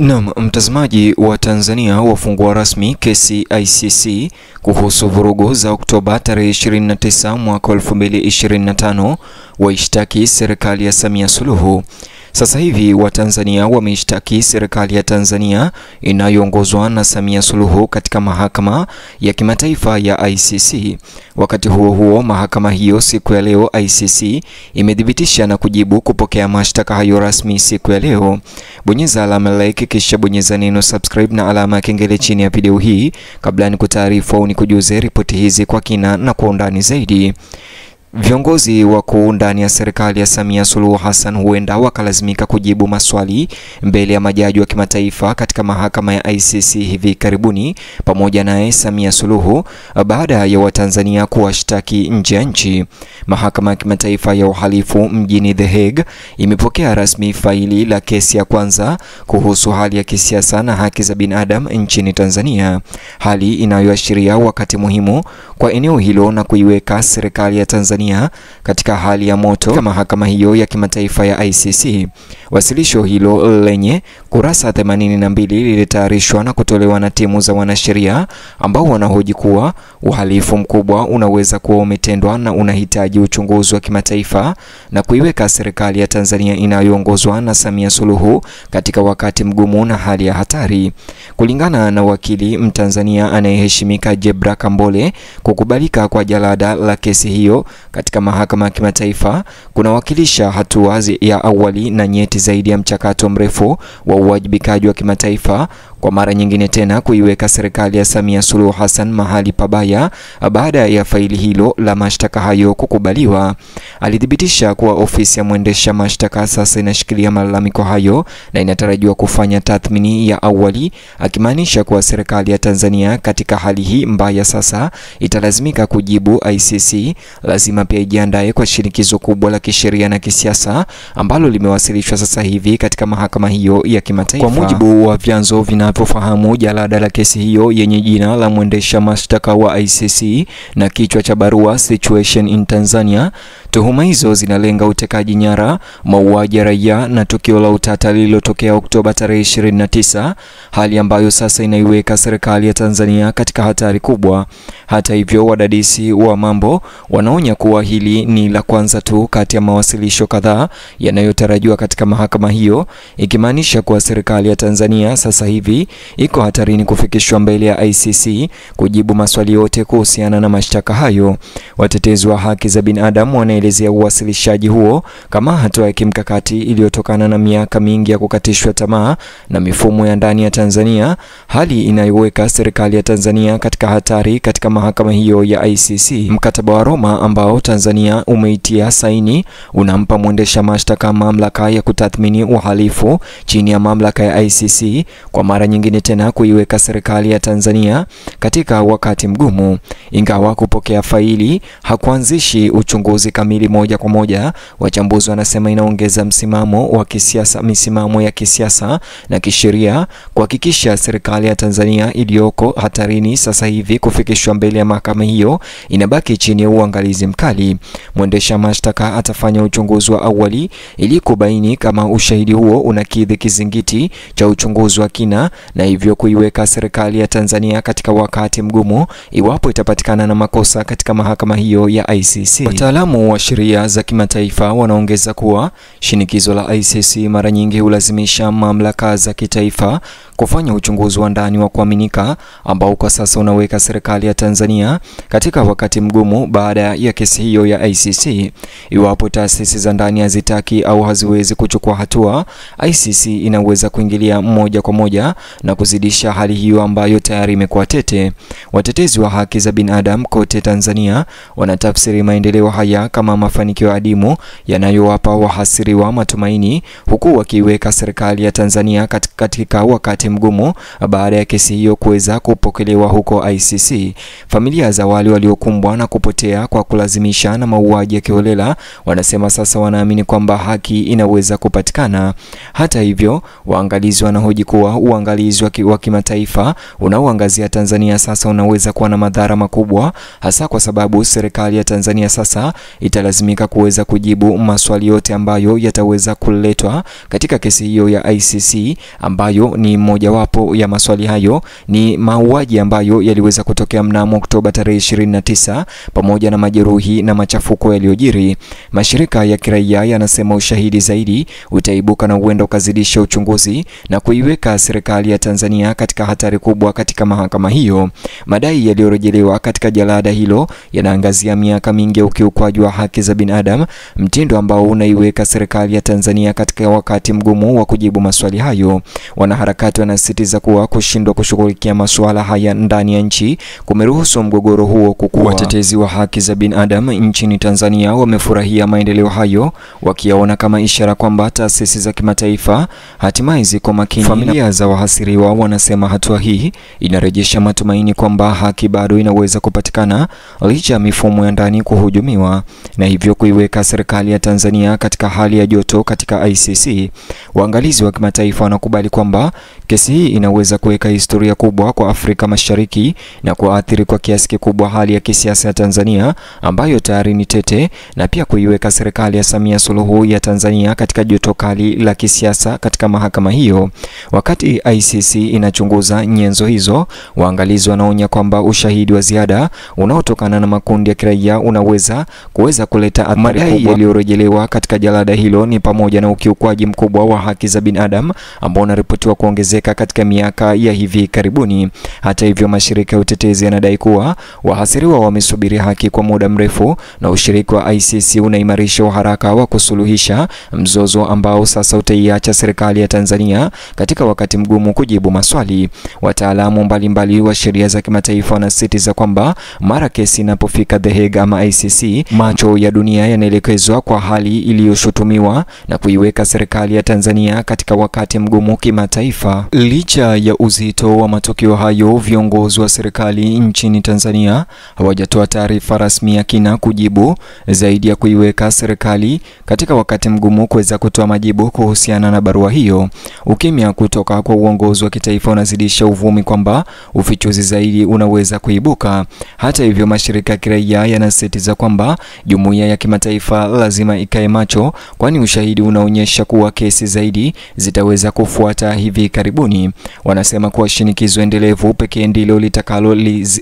Naam, mtazamaji wa Tanzania wafungua rasmi kesi ICC kuhusu vurugu za Oktoba tarehe 29 mwaka 2025, waishtaki serikali ya Samia Suluhu. Sasa hivi Watanzania wameishtaki serikali ya Tanzania inayoongozwa na Samia Suluhu katika mahakama ya kimataifa ya ICC. Wakati huo huo, mahakama hiyo siku ya leo ICC imedhibitisha na kujibu kupokea mashtaka hayo rasmi siku ya leo. Bonyeza alama like kisha bonyeza neno subscribe na alama ya kengele chini ya video hii kabla nikutaarifu au nikujuze ripoti hizi kwa kina na kwa undani zaidi. Viongozi wakuu ndani ya serikali ya Samia Suluhu Hassan huenda wakalazimika kujibu maswali mbele ya majaji wa kimataifa katika mahakama ya ICC hivi karibuni, pamoja naye Samia Suluhu, baada ya Watanzania kuwashtaki nje ya nchi. Mahakama ya kimataifa ya uhalifu mjini The Hague imepokea rasmi faili la kesi ya kwanza kuhusu hali ya kisiasa na haki za binadamu nchini Tanzania, hali inayoashiria wakati muhimu kwa eneo hilo na kuiweka serikali ya Tanzania katika hali ya moto kama mahakama hiyo ya kimataifa ya ICC. Wasilisho hilo lenye kurasa 82 lilitayarishwa na kutolewa na timu za wanasheria ambao wanahoji kuwa uhalifu mkubwa unaweza kuwa umetendwa na unahitaji uchunguzi wa kimataifa na kuiweka serikali ya Tanzania inayoongozwa na Samia Suluhu katika wakati mgumu na hali ya hatari. Kulingana na wakili Mtanzania anayeheshimika Jebra Kambole, kukubalika kwa jalada la kesi hiyo katika mahakama ya kimataifa kunawakilisha hatua ya awali na nyeti zaidi ya mchakato mrefu wa uwajibikaji wa kimataifa, kwa mara nyingine tena kuiweka serikali ya Samia Suluhu Hassan mahali pabaya baada ya faili hilo la mashtaka hayo kukubaliwa. Alithibitisha kuwa ofisi ya mwendesha mashtaka sasa inashikilia malalamiko hayo na inatarajiwa kufanya tathmini ya awali, akimaanisha kuwa serikali ya Tanzania katika hali hii mbaya sasa italazimika kujibu ICC. Lazima pia ijiandae kwa shinikizo kubwa la kisheria na kisiasa ambalo limewasilishwa sasa hivi katika mahakama hiyo ya kimataifa. Kwa mujibu wa vyanzo vinavyofahamu jalada la kesi hiyo yenye jina la mwendesha mashtaka wa ICC na kichwa cha barua Situation in Tanzania, tuhuma hizo zinalenga utekaji nyara, mauaji ya raia na tukio la utata lililotokea Oktoba tarehe 29, hali ambayo sasa inaiweka serikali ya Tanzania katika hatari kubwa. Hata hivyo, wadadisi wa mambo wanaonya kuwa hili ni la kwanza tu kati ya mawasilisho kadhaa yanayotarajiwa katika mahakama hiyo, ikimaanisha kuwa serikali ya Tanzania sasa hivi iko hatarini kufikishwa mbele ya ICC kujibu maswali yote kuhusiana na mashtaka hayo. Watetezi wa haki za binadamu wanaelezea uwasilishaji huo kama hatua ya kimkakati iliyotokana na miaka mingi ya kukatishwa tamaa na mifumo ya ndani ya Tanzania, hali inayoweka serikali ya Tanzania katika hatari katika mahakama hiyo ya ICC. Mkataba wa Roma ambao Tanzania umeitia saini unampa mwendesha mashtaka mamlaka ya kutathmini uhalifu chini ya mamlaka ya ICC, kwa mara nyingine tena kuiweka serikali ya Tanzania katika wakati mgumu. Ingawa kupokea faili hakuanzishi uchunguzi kamili moja kwa moja, wachambuzi wanasema inaongeza misimamo ya kisiasa na kisheria kuhakikisha serikali ya Tanzania iliyoko hatarini sasa hivi kufikishwa mbele ya mahakama hiyo inabaki chini ya uangalizi mkali. Mwendesha mashtaka atafanya uchunguzi wa awali ili kubaini kama ushahidi huo unakidhi kizingiti cha uchunguzi wa kina, na hivyo kuiweka serikali ya Tanzania katika wakati mgumu iwapo itapatikana na makosa katika mahakama hiyo ya ICC. Wataalamu wa sheria za kimataifa wanaongeza kuwa shinikizo la ICC mara nyingi hulazimisha mamlaka za kitaifa kufanya uchunguzi wa ndani wa kuaminika, ambao kwa sasa unaweka serikali ya Tanzania katika wakati mgumu baada ya kesi hiyo ya ICC. Iwapo taasisi za ndani hazitaki au haziwezi kuchukua hatua, ICC inaweza kuingilia moja kwa moja na kuzidisha hali hiyo ambayo tayari imekuwa tete. Watetezi wa haki za binadamu kote Tanzania wanatafsiri maendeleo haya kama mafanikio adimu yanayowapa wahasiriwa matumaini, huku wakiweka serikali ya Tanzania katika wakati wakati mgumu baada ya kesi hiyo kuweza kupokelewa huko ICC. Familia za wale waliokumbwa na kupotea kwa kulazimisha na mauaji ya kiholela wanasema sasa wanaamini kwamba haki inaweza kupatikana. Hata hivyo, waangalizi wanahoji kuwa uangalizi wa kimataifa unaoangazia Tanzania sasa unaweza kuwa na madhara makubwa, hasa kwa sababu serikali ya Tanzania sasa italazimika kuweza kujibu maswali yote ambayo yataweza kuletwa katika kesi hiyo ya ICC, ambayo ni mojawapo ya maswali hayo ni mauaji ambayo yaliweza kutokea mnamo Oktoba tarehe 29 pamoja na majeruhi na machafuko yaliyojiri. Mashirika ya kiraia yanasema ushahidi zaidi utaibuka na huenda ukazidisha uchunguzi na kuiweka serikali ya Tanzania katika hatari kubwa katika mahakama hiyo. Madai yaliyorejelewa katika jalada hilo yanaangazia miaka mingi ya ukiukwaji wa haki za binadamu, mtindo ambao unaiweka serikali ya Tanzania katika wakati mgumu wa kujibu maswali hayo. Wanaharakati wanasisitiza kuwa kushindwa kushughulikia masuala haya ndani ya nchi kumeruhusu mgogoro huo kukua. Watetezi wa haki za binadamu nchini Tanzania wamefurahia maendeleo hayo, wakiyaona kama ishara kwamba taasisi za kimataifa hatimaye ziko makini. Familia za wahasiriwa wanasema hatua hii inarejesha matumaini kwamba haki bado inaweza kupatikana licha ya mifumo ya ndani kuhujumiwa, na hivyo kuiweka serikali ya Tanzania katika hali ya joto katika ICC. Waangalizi wa kimataifa wanakubali kwamba kesi hii inaweza kuweka historia kubwa kwa Afrika Mashariki na kuathiri kwa kiasi kikubwa hali ya kisiasa ya Tanzania ambayo tayari ni tete, na pia kuiweka serikali ya Samia Suluhu ya Tanzania katika joto kali la kisiasa katika mahakama hiyo. Wakati ICC inachunguza nyenzo hizo, waangalizi wanaonya kwamba ushahidi wa ziada unaotokana na makundi ya kiraia unaweza kuleta athari kubwa. Yaliyorejelewa katika jalada hilo ni pamoja na ukiukwaji mkubwa wa haki za binadamu ambao unaripotiwa kuongezeka katika miaka ya hivi karibuni. Hata hivyo, mashirika ya utetezi yanadai kuwa wahasiriwa wamesubiri haki kwa muda mrefu na ushiriki wa ICC unaimarisha uharaka wa kusuluhisha mzozo ambao sasa utaiacha serikali ya Tanzania katika wakati mgumu kujibu maswali. Wataalamu mbalimbali wa sheria za kimataifa wanasisitiza kwamba mara kesi inapofika The Hague ama ICC, macho ya dunia yanaelekezwa kwa hali iliyoshutumiwa na kuiweka serikali ya Tanzania katika wakati mgumu kimataifa. Licha ya uzito wa matokeo hayo, viongozi wa serikali nchini Tanzania hawajatoa taarifa rasmi ya kina kujibu zaidi ya kuiweka serikali katika wakati mgumu kuweza kutoa majibu kuhusiana na barua hiyo. Ukimya kutoka kwa uongozi wa kitaifa unazidisha uvumi kwamba ufichuzi zaidi unaweza kuibuka. Hata hivyo, mashirika ya kiraia yanasisitiza kwamba jumuiya ya kimataifa lazima ikae macho, kwani ushahidi unaonyesha kuwa kesi zaidi zitaweza kufuata hivi karibuni. Wanasema kuwa shinikizo endelevu pekee ndilo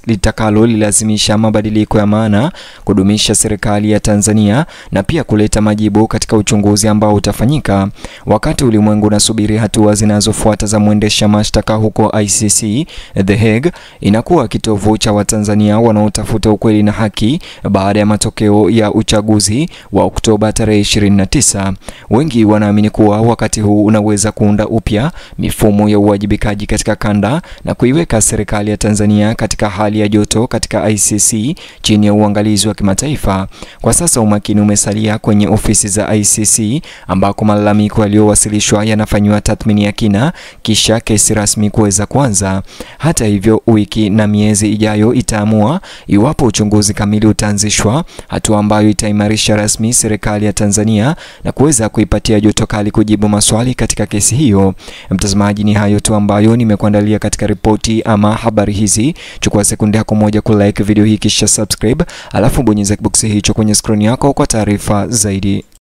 litakalo lilazimisha mabadiliko ya maana, kudumisha serikali ya Tanzania na pia kuleta majibu katika uchunguzi ambao utafanyika. Wakati ulimwengu unasubiri hatua zinazofuata za mwendesha mashtaka huko ICC, The Hague inakuwa kitovu cha Watanzania wanaotafuta ukweli na haki baada ya matokeo ya uchaguzi wa Oktoba tarehe 29. Wengi wanaamini kuwa wakati huu unaweza kuunda upya mifumo ya uwajibikaji katika kanda na kuiweka serikali ya Tanzania katika hali ya joto katika ICC chini ya uangalizi wa kimataifa. Kwa sasa umakini umesalia kwenye ofisi za ICC ambako malalamiko yaliyowasilishwa yanafanywa tathmini ya kina kisha kesi rasmi kuweza kuanza. Hata hivyo, wiki na miezi ijayo itaamua iwapo uchunguzi kamili utaanzishwa, hatua ambayo itaimarisha rasmi serikali ya Tanzania na kuweza kuipatia joto kali kujibu maswali katika kesi hiyo. Mtazamaji, ni hayo tu ambayo nimekuandalia katika ripoti ama habari hizi. Chukua sekunde yako moja ku like video hii kisha subscribe, alafu bonyeza box hicho kwenye screen yako kwa taarifa zaidi.